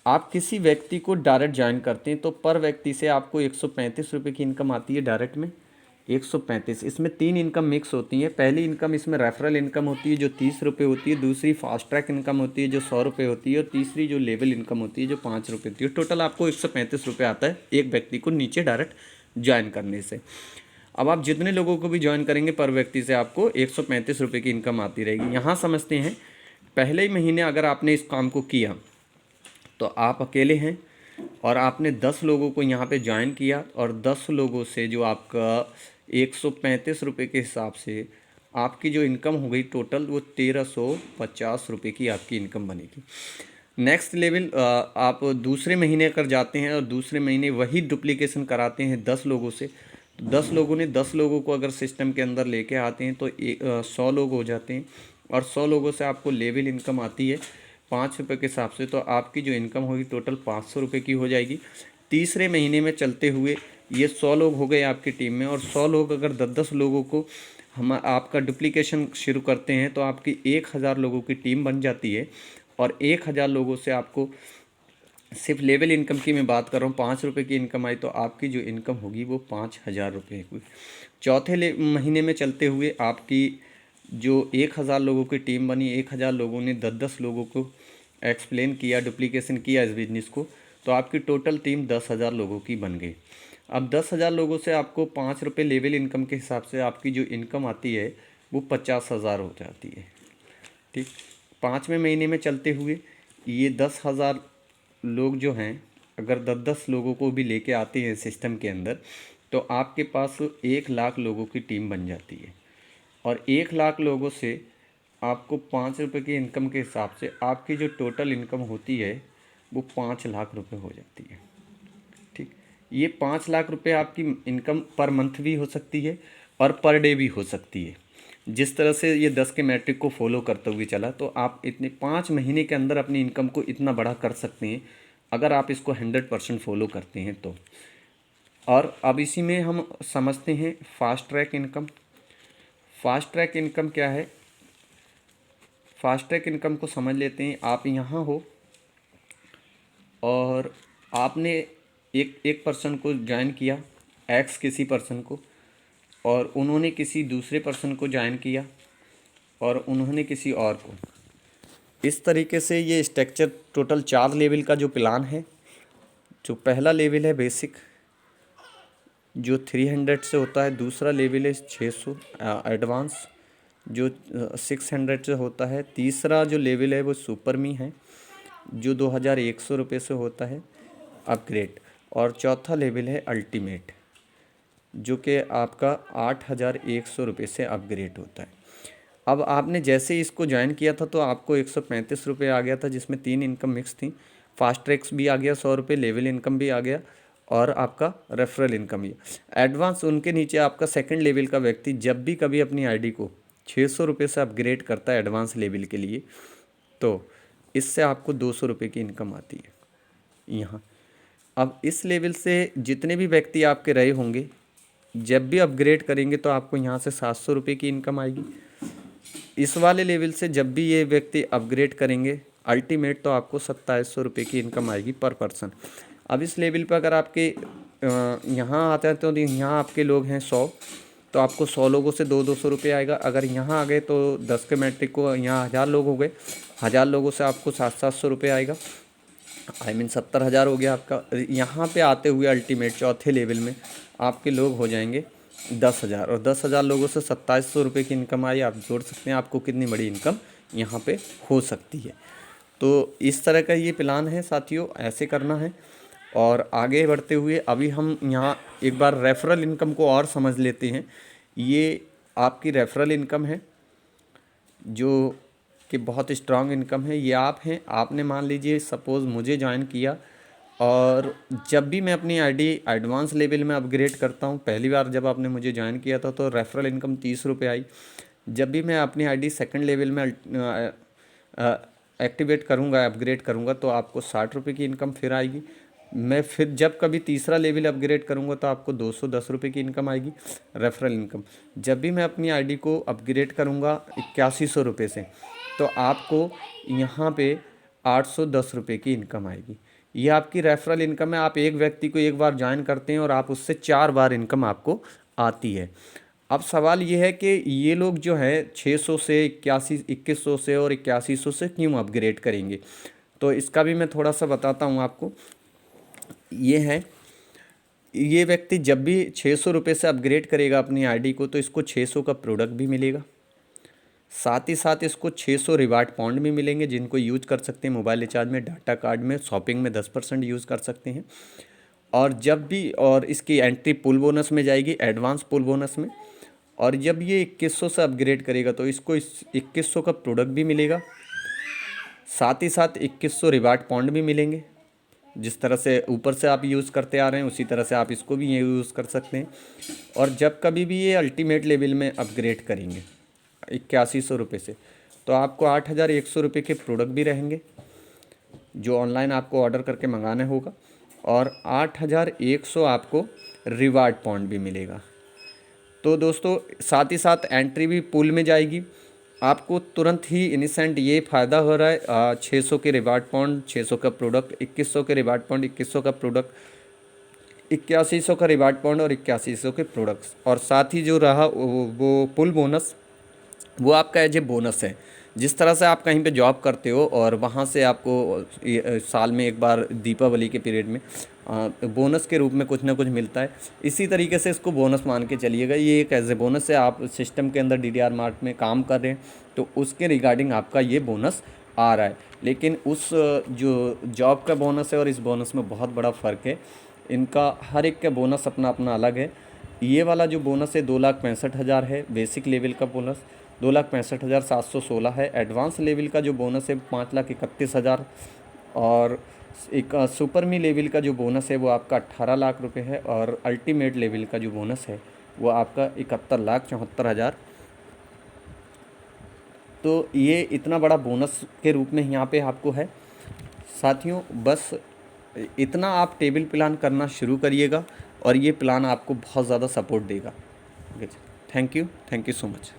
आप किसी व्यक्ति को डायरेक्ट ज्वाइन करते हैं तो पर व्यक्ति से आपको 135 रुपये की इनकम आती है डायरेक्ट में, 135। इसमें 3 इनकम मिक्स होती हैं। पहली इनकम इसमें रेफरल इनकम होती है जो 30 रुपये होती है, दूसरी फास्ट ट्रैक इनकम होती है जो 100 रुपये होती है, और तीसरी जो लेवल इनकम होती है जो 5 रुपये होती है। टोटल आपको 135 रुपये आता है एक व्यक्ति को नीचे डायरेक्ट ज्वाइन करने से। अब आप जितने लोगों को भी ज्वाइन करेंगे पर व्यक्ति से आपको 135 रुपये की इनकम आती रहेगी। यहाँ समझते हैं, पहले ही महीने अगर आपने इस काम को किया तो आप अकेले हैं और आपने 10 लोगों को यहाँ पे ज्वाइन किया, और 10 लोगों से जो आपका 135 रुपये के हिसाब से आपकी जो इनकम हो गई टोटल, वो 1350 रुपये की आपकी इनकम बनेगी। नेक्स्ट लेवल आप दूसरे महीने अगर जाते हैं और दूसरे महीने वही डुप्लीकेशन कराते हैं 10 लोगों से, तो 10 लोगों ने 10 लोगों को अगर सिस्टम के अंदर लेके आते हैं तो 100 लोग हो जाते हैं, और 100 लोगों से आपको लेवल इनकम आती है 5 रुपये के हिसाब से, तो आपकी जो इनकम होगी टोटल 500 रुपये की हो जाएगी। तीसरे महीने में चलते हुए ये 100 लोग हो गए आपकी टीम में, और 100 लोग अगर 10-10 लोगों को हम आपका डुप्लीकेशन शुरू करते हैं तो आपकी 1000 लोगों की टीम बन जाती है, और 1000 लोगों से आपको सिर्फ लेवल इनकम की मैं बात कर रहा हूँ 5 रुपये की इनकम आई, तो आपकी जो इनकम होगी वो 5000 रुपये हुई। चौथे महीने में चलते हुए आपकी जो 1000 लोगों की टीम बनी, 1000 लोगों ने 10-10 लोगों को एक्सप्लेन किया, डुप्लीकेशन किया इस बिज़नेस को, तो आपकी टोटल टीम 10,000 लोगों की बन गई। अब 10,000 लोगों से आपको 5 रुपये लेवल इनकम के हिसाब से आपकी जो इनकम आती है वो 50,000 हो जाती है। ठीक, 5वें महीने में चलते हुए ये 10,000 लोग जो हैं, अगर 10-10 लोगों को भी लेके आते हैं सिस्टम के अंदर, तो आपके पास 1,00,000 लोगों की टीम बन जाती है, और 1,00,000 लोगों से आपको 5 रुपये की इनकम के हिसाब से आपकी जो टोटल इनकम होती है वो 5,00,000 रुपये हो जाती है। ठीक, ये 5,00,000 रुपये आपकी इनकम पर मंथ भी हो सकती है और पर डे भी हो सकती है। जिस तरह से ये 10 के मैट्रिक को फॉलो करते हुए चला, तो आप इतने 5 महीने के अंदर अपनी इनकम को इतना बड़ा कर सकते हैं अगर आप इसको 100% फॉलो करते हैं तो। और अब इसी में हम समझते हैं fast track income. Fast track income क्या है? फास्ट ट्रैक इनकम को समझ लेते हैं। आप यहाँ हो और आपने एक पर्सन को ज्वाइन किया, एक्स किसी पर्सन को, और उन्होंने किसी दूसरे पर्सन को ज्वाइन किया, और उन्होंने किसी और को। इस तरीके से ये स्ट्रक्चर टोटल 4 लेवल का जो प्लान है। जो पहला लेवल है बेसिक, जो 300 से होता है। दूसरा लेवल है 600 एडवांस, जो 600 से होता है। तीसरा जो लेवल है वो सुपर मी है, जो 2100 रुपये से होता है अपग्रेड। और चौथा लेवल है अल्टीमेट, जो कि आपका 8100 रुपये से अपग्रेड होता है। अब आपने जैसे इसको ज्वाइन किया था तो आपको 135 रुपये आ गया था, जिसमें 3 इनकम मिक्स थी। फास्ट ट्रैक्स भी आ गया 100 रुपये, लेवल इनकम भी आ गया, और आपका रेफरल इनकम भी। एडवांस उनके नीचे आपका सेकंड लेवल का व्यक्ति जब भी कभी अपनी आईडी को 600 रुपये से अपग्रेड करता है एडवांस लेवल के लिए, तो इससे आपको 200 रुपये की इनकम आती है यहाँ। अब इस लेवल से जितने भी व्यक्ति आपके रहे होंगे, जब भी अपग्रेड करेंगे तो आपको यहाँ से 700 रुपये की इनकम आएगी। इस वाले लेवल से जब भी ये व्यक्ति अपग्रेड करेंगे अल्टीमेट, तो आपको 2700 रुपये की इनकम आएगी पर पर्सन। अब इस लेवल पर अगर आपके यहाँ आते हैं तो यहाँ आपके लोग हैं 100, तो आपको 100 लोगों से 200 रुपये आएगा। अगर यहाँ आ गए तो 10 के मैट्रिक को यहाँ 1000 लोग हो गए, 1000 लोगों से आपको 700 रुपये आएगा, आई मीन 70,000 हो गया आपका। यहाँ पे आते हुए अल्टीमेट चौथे लेवल में आपके लोग हो जाएंगे 10,000, और 10,000 लोगों से 2700 रुपये की इनकम आई। आप जोड़ सकते हैं आपको कितनी बड़ी इनकम यहाँ पे हो सकती है। तो इस तरह का ये प्लान है साथियों, ऐसे करना है। और आगे बढ़ते हुए अभी हम यहाँ एक बार रेफरल इनकम को और समझ लेते हैं। ये आपकी रेफरल इनकम है जो कि बहुत स्ट्रांग इनकम है। ये आप हैं, आपने मान लीजिए सपोज़ मुझे ज्वाइन किया, और जब भी मैं अपनी आईडी एडवांस लेवल में अपग्रेड करता हूँ, पहली बार जब आपने मुझे ज्वाइन किया था तो रेफरल इनकम 30 रुपये आई। जब भी मैं अपनी आईडी सेकंड लेवल में एक्टिवेट करूँगा, अपग्रेड करूँगा, तो आपको 60 रुपये की इनकम फिर आएगी। मैं फिर जब कभी तीसरा लेवल अपग्रेड करूँगा तो आपको 210 रुपये की इनकम आएगी रेफरल इनकम। जब भी मैं अपनी आईडी को अपग्रेड करूँगा 8100 रुपये से, तो आपको यहाँ पे 810 रुपये की इनकम आएगी। ये आपकी रेफरल इनकम है। आप एक व्यक्ति को एक बार ज्वाइन करते हैं और आप उससे 4 बार इनकम आपको आती है। अब सवाल ये है कि ये लोग जो है 600 से 2100 से और 8100 से क्यों अपग्रेड करेंगे, तो इसका भी मैं थोड़ा सा बताता हूँ आपको। ये व्यक्ति जब भी 600 रुपये से अपग्रेड करेगा अपनी आईडी को, तो इसको 600 का प्रोडक्ट भी मिलेगा, साथ ही साथ इसको 600 रिवार्ड पॉइंट भी मिलेंगे, जिनको यूज कर सकते हैं मोबाइल रिचार्ज में, डाटा कार्ड में, शॉपिंग में 10% यूज़ कर सकते हैं। और इसकी एंट्री पुल बोनस में जाएगी, एडवांस पुल बोनस में। और जब ये 2100 से अपग्रेड करेगा तो इसको 2100 का प्रोडक्ट भी मिलेगा, साथ ही साथ 2100 रिवार्ड पॉइंट भी मिलेंगे। जिस तरह से ऊपर से आप यूज़ करते आ रहे हैं उसी तरह से आप इसको भी ये यूज़ कर सकते हैं। और जब कभी भी ये अल्टीमेट लेवल में अपग्रेड करेंगे 8100 रुपये से, तो आपको 8100 रुपये के प्रोडक्ट भी रहेंगे जो ऑनलाइन आपको ऑर्डर करके मंगाना होगा, और 8100 आपको रिवार्ड पॉइंट भी मिलेगा। तो दोस्तों साथ ही साथ एंट्री भी पूल में जाएगी। आपको तुरंत ही इनिसेंट ये फ़ायदा हो रहा है, 600 के रिवार्ड पॉइंट, 600 का प्रोडक्ट, 2100 के रिवार्ड पॉइंट, 2100 का प्रोडक्ट, 8100 का रिवार्ड पॉइंट और 8100 के प्रोडक्ट्स। और साथ ही जो रहा वो पुल बोनस, वो आपका एज ए बोनस है। जिस तरह से आप कहीं पे जॉब करते हो और वहाँ से आपको साल में एक बार दीपावली के पीरियड में बोनस के रूप में कुछ ना कुछ मिलता है, इसी तरीके से इसको बोनस मान के चलिएगा। ये एक एज ए बोनस है। आप सिस्टम के अंदर DDR मार्ट में काम कर रहे हैं तो उसके रिगार्डिंग आपका ये बोनस आ रहा है। लेकिन उस जो जॉब का बोनस है और इस बोनस में बहुत बड़ा फ़र्क है। इनका हर एक का बोनस अपना अपना अलग है। ये वाला जो बोनस है 2,65,000 है बेसिक लेवल का बोनस, 2,65,716 है। एडवांस लेवल का जो बोनस है 5,31,000, और एक सुपर मी लेवल का जो बोनस है वो आपका 18 लाख रुपए है, और अल्टीमेट लेवल का जो बोनस है वो आपका 71,74,000। तो ये इतना बड़ा बोनस के रूप में यहाँ पे आपको है। साथियों बस इतना आप टेबल प्लान करना शुरू करिएगा और ये प्लान आपको बहुत ज़्यादा सपोर्ट देगा। Thank you so much.